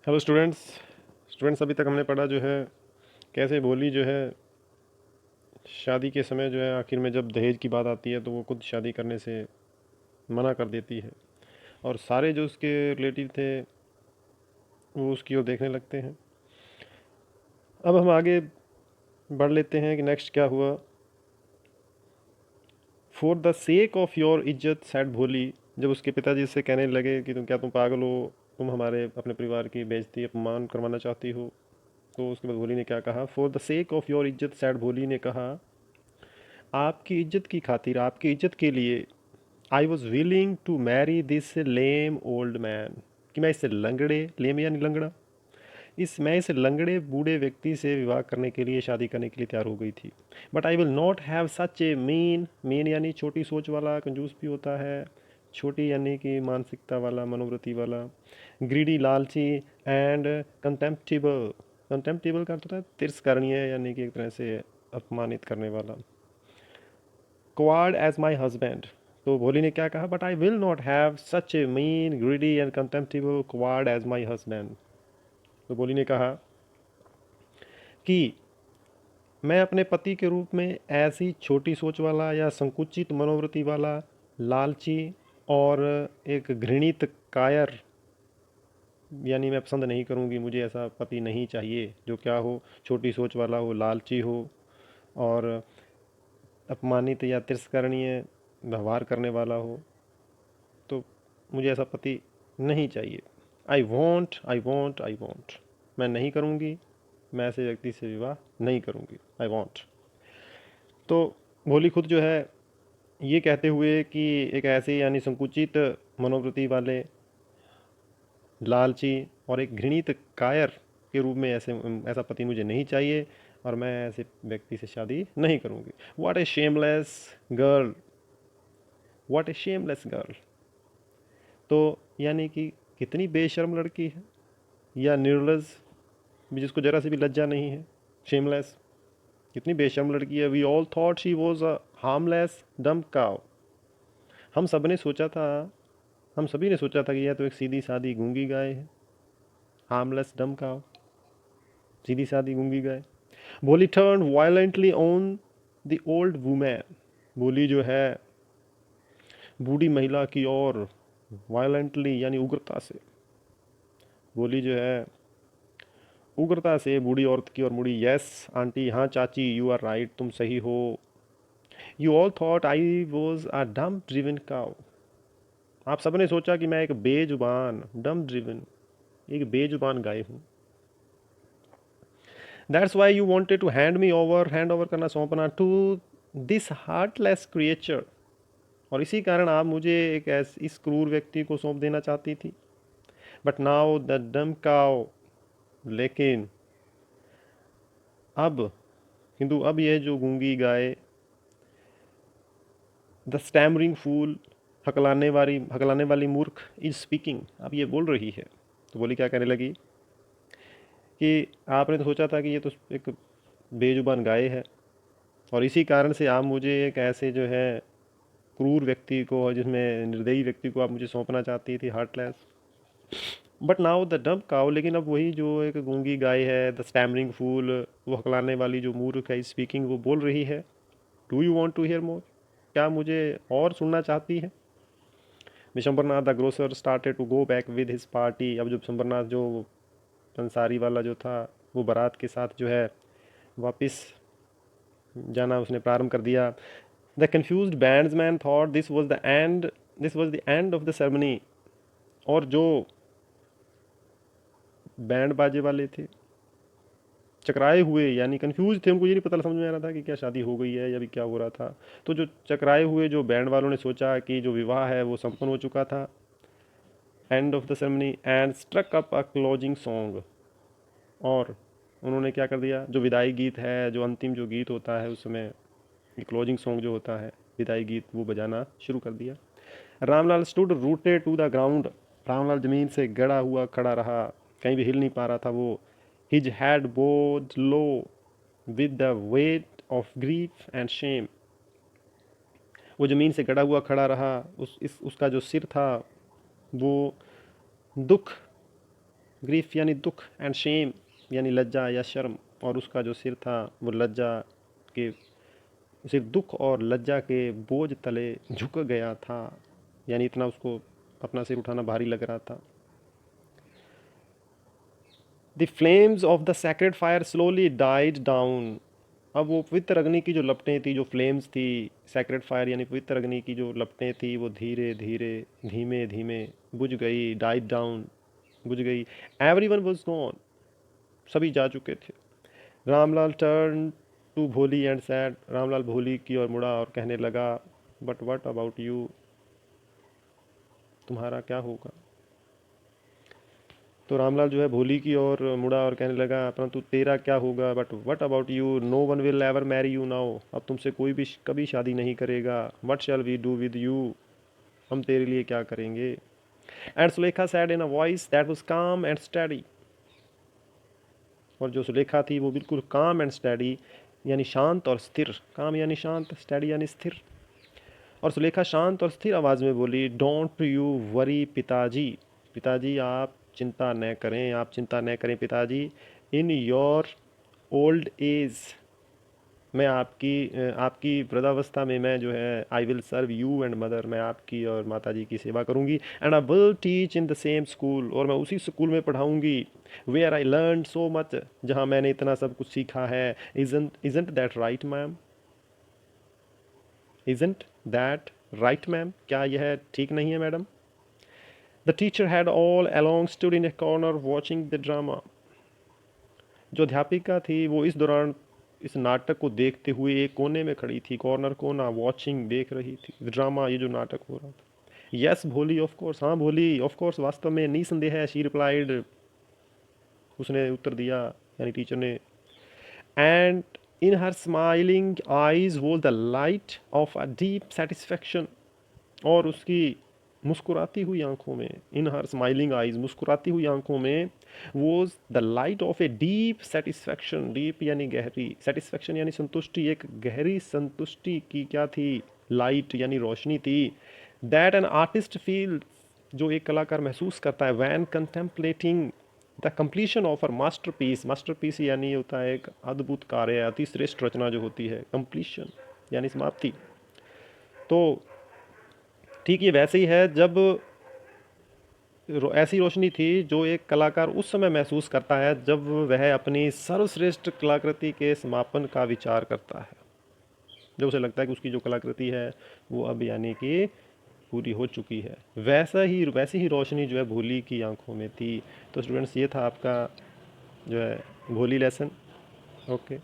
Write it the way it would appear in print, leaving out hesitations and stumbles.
Hello students अभी तक हमने पढ़ा जो है कैसे भोली जो है शादी के समय जो है आखिर में जब दहेज की बात आती है तो वो खुद शादी करने से मना कर देती है और सारे जो उसके रिलेटिव थे वो उसकी ओर देखने लगते हैं। अब हम आगे बढ़ लेते हैं कि नेक्स्ट क्या हुआ। For the sake of your इज्जत सैड भोली, जब उसके पिताजी से कहने लगे कि तुम पागल हो, तुम हमारे अपने परिवार की बेइज्जती अपमान करवाना चाहती हो, तो उसके बाद भोली ने क्या कहा। For the sake of your इज्जत सैड भोली ने कहा, आपकी इज्जत की खातिर, आपकी इज्जत के लिए I was willing to marry this lame old man, कि मैं इससे लंगड़े, लेम यानी लंगड़ा, मैं इस लंगड़े बूढ़े व्यक्ति से विवाह करने के लिए, शादी करने के लिए तैयार हो गई थी। But I will not have such a mean यानी छोटी सोच वाला, कंजूस भी होता है, छोटी यानी कि मानसिकता वाला, मनोवृत्ति वाला, ग्रीडी लालची, एंड कंटेम्प्टिबल, कंटेम्प्टिबल का अर्थ होता है तिरस्करणीय यानी कि एक तरह से अपमानित करने वाला, क्वाड एज माई हस्बैंड। तो भोली ने क्या कहा, but I will not have such a mean greedy and contemptible cad as my husband. तो भोली ने कहा कि मैं अपने पति के रूप में ऐसी छोटी सोच वाला या संकुचित मनोवृत्ति वाला, लालची और एक घृणित कायर, यानी मैं पसंद नहीं करूंगी, मुझे ऐसा पति नहीं चाहिए जो क्या हो, छोटी सोच वाला हो, लालची हो और अपमानित या तिरस्करणीय व्यवहार करने वाला हो, तो मुझे ऐसा पति नहीं चाहिए। आई वॉन्ट, मैं नहीं करूँगी, मैं ऐसे व्यक्ति से विवाह नहीं करूँगी, आई वॉन्ट। तो भोली खुद जो है ये कहते हुए कि एक ऐसे यानी संकुचित मनोवृत्ति वाले, लालची और एक घृणित कायर के रूप में ऐसा पति मुझे नहीं चाहिए और मैं ऐसे व्यक्ति से शादी नहीं करूँगी। What A shameless girl, what A shameless girl. तो यानी कि कितनी बेशर्म लड़की है, या निर्लज भी, जिसको जरा सी भी लज्जा नहीं है, शेमलेस, कितनी बेशर्म लड़की है। We all thought she was a harmless dumb cow, हम सब ने सोचा था, हम सभी ने सोचा था कि यह तो एक सीधी सादी गूंगी गाय है, हार्मलेस डम काउ, सीधी सादी गूंगी गाय। बोली turn violently on the old women, बोली जो है बूढ़ी महिला की ओर वायलेंटली यानी उग्रता से, बोली जो है उग्रता से बूढ़ी औरत की ओर मुड़ी। यस आंटी, हाँ चाची, यू आर राइट, तुम सही हो। You all thought I was a डम ड्रिवन काउ, आप सबने सोचा कि मैं एक बेजुबान, डम ड्रिवन, एक बेजुबान गाय हूँ। That's why you wanted to hand over करना, सौंपना, टू दिस हार्टलेस क्रिएचर, और इसी कारण आप मुझे एक ऐसे इस क्रूर व्यक्ति को सौंप देना चाहती थी। बट नाउ द डम काउ, लेकिन अब, किंतु अब यह जो गूंगी गाय, द स्टैमरिंग फूल, हकलाने वाली मूर्ख, इज स्पीकिंग, अब ये बोल रही है। तो बोली क्या कहने लगी कि आपने तो सोचा था कि ये तो एक बेजुबान गाय है और इसी कारण से आप मुझे एक ऐसे जो है क्रूर व्यक्ति को, जिसमें निर्दयी व्यक्ति को आप मुझे सौंपना चाहती थी, हार्टलेस। बट नाउ द डम काउ, लेकिन अब वही जो एक गूंगी गाय है, द स्टैमरिंग फूल, वो हकलाने वाली जो मूर्ख है, स्पीकिंग, वो बोल रही है। Do you want to hear more, क्या मुझे और सुनना चाहती है। Vishambharnath the grocer started to go back with his party, अब जो विशंबरनाथ जो पंसारी वाला जो था, वो बारात के साथ जो है वापस जाना उसने प्रारंभ कर दिया। The confused bandsman thought this was the end of the ceremony, और जो बैंड बाजे वाले थे चकराए हुए, यानी कंफ्यूज थे, उनको ये नहीं पता समझ में आ रहा था कि क्या शादी हो गई है या भी क्या हो रहा था। तो जो चकराए हुए जो बैंड वालों ने सोचा कि जो विवाह है वो संपन्न हो चुका था, end of the ceremony, and struck up a closing song, और उन्होंने क्या कर दिया, जो विदाई गीत है, जो अंतिम जो गीत होता है उस समय, क्लोजिंग सॉन्ग जो होता है, विदाई गीत, वो बजाना शुरू कर दिया। Ramlal stood rooted to the ground, Ramlal जमीन से गड़ा हुआ खड़ा रहा, कहीं भी हिल नहीं पा रहा था वो। His head bowed low with the weight of grief and shame, वो ज़मीन से गड़ा हुआ खड़ा रहा, उसका जो सिर था वो दुख ग्रीफ यानी दुख, एंड शेम यानी लज्जा या शर्म, और उसका जो सिर था वो लज्जा के, सिर दुख और लज्जा के बोझ तले झुक गया था, यानी इतना उसको अपना सिर उठाना भारी लग रहा था। The flames of the sacred fire slowly died down. अब वो पवित्र अग्नि की जो लपटें थी, जो फ्लेम्स थी, सैक्रेड फायर यानी पवित्र अग्नि की जो लपटें थी, वो धीरे धीरे धीमे धीमे बुझ गई, डाइड डाउन, बुझ गई। एवरी वन वॉज गॉन, सभी जा चुके थे। रामलाल टर्न टू भोली एंड सैड, रामलाल भोली की ओर मुड़ा और कहने लगा, बट वट अबाउट यू, तुम्हारा क्या होगा। तो रामलाल जो है भोली की ओर मुड़ा और कहने लगा, परंतु तेरा क्या होगा, but what about you, no one will ever marry you now, अब तुमसे कोई भी कभी शादी नहीं करेगा। What shall we do with you, हम तेरे लिए क्या करेंगे। And Sulekha said in a voice that was calm and steady, और जो सुलेखा थी वो बिल्कुल काम एंड स्टडी यानी शांत और स्थिर, काम यानी शांत, स्टडी यानी स्थिर। और सुलेखा शांत और स्थिर आवाज़ में बोली, डोंट यू वरी पिताजी, पिताजी आप चिंता न करें, आप चिंता न करें पिताजी। इन योर ओल्ड एज, मैं आपकी वृद्धावस्था में मैं जो है, I will serve you and mother, मैं आपकी और माता जी की सेवा करूंगी। And I will teach in the same school, और मैं उसी स्कूल में पढ़ाऊंगी, where I learn so much, जहाँ मैंने इतना सब कुछ सीखा है। Isn't that right ma'am, isn't that right ma'am, क्या यह ठीक नहीं है madam. The teacher had all along stood in a corner watching the drama, जो अध्यापिका थी वो इस दौरान इस नाटक को देखते हुए एक कोने में खड़ी थी, कॉर्नर कोना, वॉचिंग देख रही थी, ड्रामा ये जो नाटक हो रहा था। यस भोली ऑफ कोर्स, हाँ भोली ऑफ कोर्स, वास्तव में निसंदेह है, शी रिप्लाइड, उसने उत्तर दिया यानी टीचर ने। And in her smiling eyes was the light of a deep satisfaction, और उसकी मुस्कुराती हुई आंखों में, इन हर स्माइलिंग आईज, मुस्कुराती हुई आंखों में, वो the light of a deep satisfaction, deep यानी गहरी, सेटिस्फैक्शन यानी संतुष्टि, एक गहरी संतुष्टि की क्या थी, लाइट यानी रोशनी थी। दैट एन आर्टिस्ट फील, जो एक कलाकार महसूस करता है, when contemplating the completion of her masterpiece, masterpiece यानी होता है एक अद्भुत कार्य, अति श्रेष्ठ रचना जो होती है, कंप्लीशन यानी समाप्ति। तो ठीक ये वैसे ही है, जब ऐसी रोशनी थी जो एक कलाकार उस समय महसूस करता है जब वह अपनी सर्वश्रेष्ठ कलाकृति के समापन का विचार करता है, जब उसे लगता है कि उसकी जो कलाकृति है वो अब यानी कि पूरी हो चुकी है। वैसी ही रोशनी जो है भोली की आंखों में थी। तो स्टूडेंट्स, ये था आपका जो है भोली लेसन। ओके।